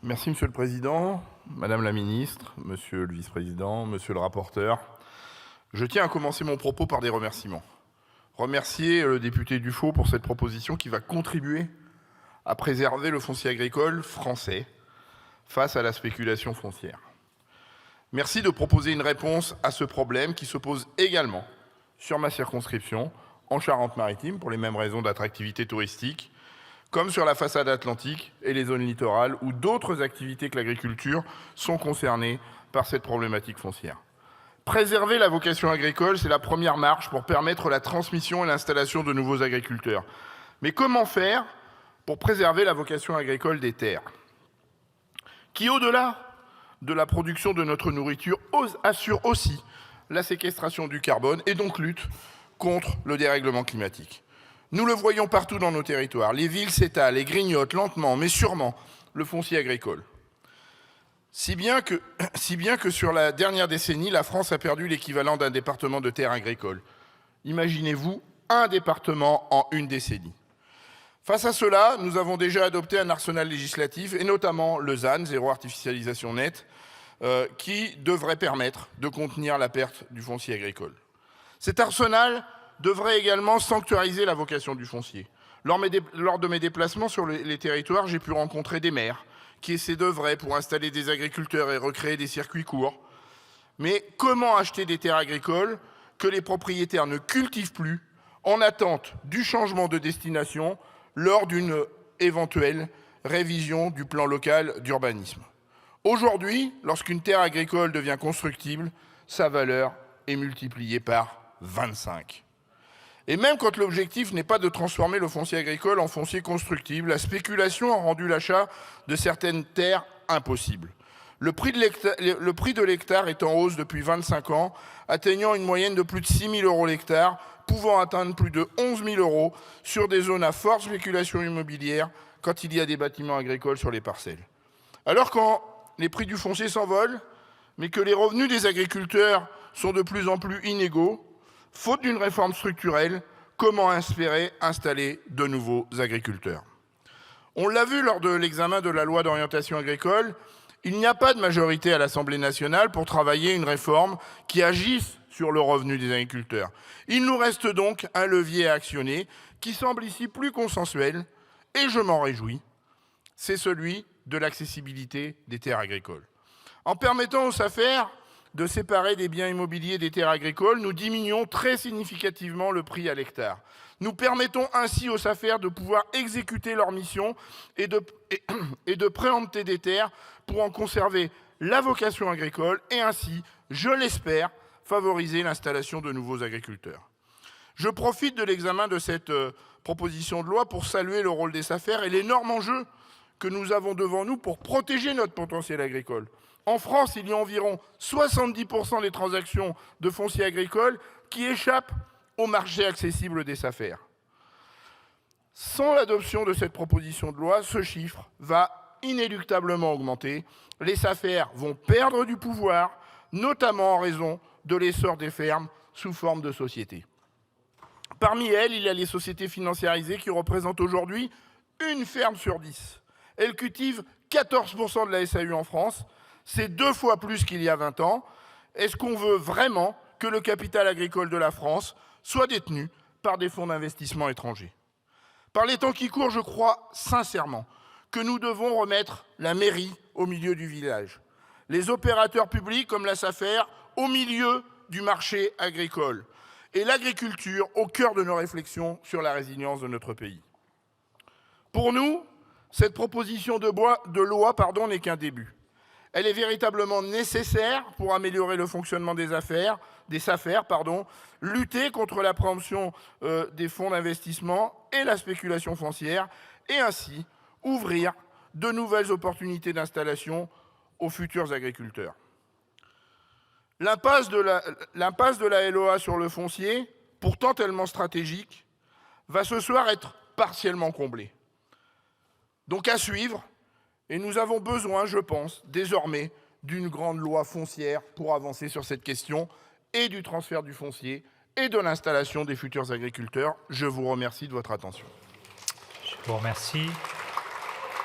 Merci Monsieur le Président, Madame la Ministre, Monsieur le Vice-président, Monsieur le rapporteur. Je tiens à commencer mon propos par des remerciements. Remercier le député Dufaux pour cette proposition qui va contribuer à préserver le foncier agricole français face à la spéculation foncière. Merci de proposer une réponse à ce problème qui se pose également sur ma circonscription, en Charente-Maritime, pour les mêmes raisons d'attractivité touristique, comme sur la façade atlantique et les zones littorales où d'autres activités que l'agriculture sont concernées par cette problématique foncière. Préserver la vocation agricole, c'est la première marche pour permettre la transmission et l'installation de nouveaux agriculteurs. Mais comment faire pour préserver la vocation agricole des terres, qui, au-delà de la production de notre nourriture, assure aussi la séquestration du carbone et donc lutte contre le dérèglement climatique. Nous le voyons partout dans nos territoires. Les villes s'étalent et grignotent lentement, mais sûrement, le foncier agricole. Si bien que sur la dernière décennie, la France a perdu l'équivalent d'un département de terres agricoles. Imaginez-vous un département en une décennie. Face à cela, nous avons déjà adopté un arsenal législatif, et notamment le ZAN, zéro artificialisation nette, qui devrait permettre de contenir la perte du foncier agricole. Cet arsenal devrait également sanctuariser la vocation du foncier. Lors de mes déplacements sur les territoires, j'ai pu rencontrer des maires qui essaient d'œuvrer pour installer des agriculteurs et recréer des circuits courts. Mais comment acheter des terres agricoles que les propriétaires ne cultivent plus en attente du changement de destination lors d'une éventuelle révision du plan local d'urbanisme? Aujourd'hui, lorsqu'une terre agricole devient constructible, sa valeur est multipliée par 25. Et même quand l'objectif n'est pas de transformer le foncier agricole en foncier constructible, la spéculation a rendu l'achat de certaines terres impossible. Le prix de l'hectare est en hausse depuis 25 ans, atteignant une moyenne de plus de 6 000 € l'hectare, pouvant atteindre plus de 11 000 € sur des zones à forte spéculation immobilière quand il y a des bâtiments agricoles sur les parcelles. Alors quand les prix du foncier s'envolent, mais que les revenus des agriculteurs sont de plus en plus inégaux, faute d'une réforme structurelle, comment espérer installer de nouveaux agriculteurs? On l'a vu lors de l'examen de la loi d'orientation agricole, il n'y a pas de majorité à l'Assemblée nationale pour travailler une réforme qui agisse sur le revenu des agriculteurs. Il nous reste donc un levier à actionner qui semble ici plus consensuel, et je m'en réjouis, c'est celui de l'accessibilité des terres agricoles. En permettant aux SAFER de séparer des biens immobiliers des terres agricoles, nous diminuons très significativement le prix à l'hectare. Nous permettons ainsi aux SAFER de pouvoir exécuter leur mission et de préempter des terres pour en conserver la vocation agricole et ainsi, je l'espère, favoriser l'installation de nouveaux agriculteurs. Je profite de l'examen de cette proposition de loi pour saluer le rôle des SAFER et l'énorme enjeu que nous avons devant nous pour protéger notre potentiel agricole. En France, il y a environ 70% des transactions de foncier agricole qui échappent au marché accessible des SAFER. Sans l'adoption de cette proposition de loi, ce chiffre va inéluctablement augmenter. Les SAFER vont perdre du pouvoir, notamment en raison de l'essor des fermes sous forme de sociétés. Parmi elles, il y a les sociétés financiarisées qui représentent aujourd'hui une ferme sur 10. Elles cultivent 14% de la SAU en France. C'est 2 fois plus qu'il y a 20 ans. Est-ce qu'on veut vraiment que le capital agricole de la France soit détenu par des fonds d'investissement étrangers? Par les temps qui courent, je crois sincèrement que nous devons remettre la mairie au milieu du village, les opérateurs publics comme la SAFER au milieu du marché agricole et l'agriculture au cœur de nos réflexions sur la résilience de notre pays. Pour nous, cette proposition de loi n'est qu'un début. Elle est véritablement nécessaire pour améliorer le fonctionnement des SAFER, lutter contre la préemption des fonds d'investissement et la spéculation foncière, et ainsi ouvrir de nouvelles opportunités d'installation aux futurs agriculteurs. L'impasse de la LOA sur le foncier, pourtant tellement stratégique, va ce soir être partiellement comblée. Donc à suivre, et nous avons besoin, je pense, désormais d'une grande loi foncière pour avancer sur cette question et du transfert du foncier et de l'installation des futurs agriculteurs. Je vous remercie de votre attention. Je vous remercie.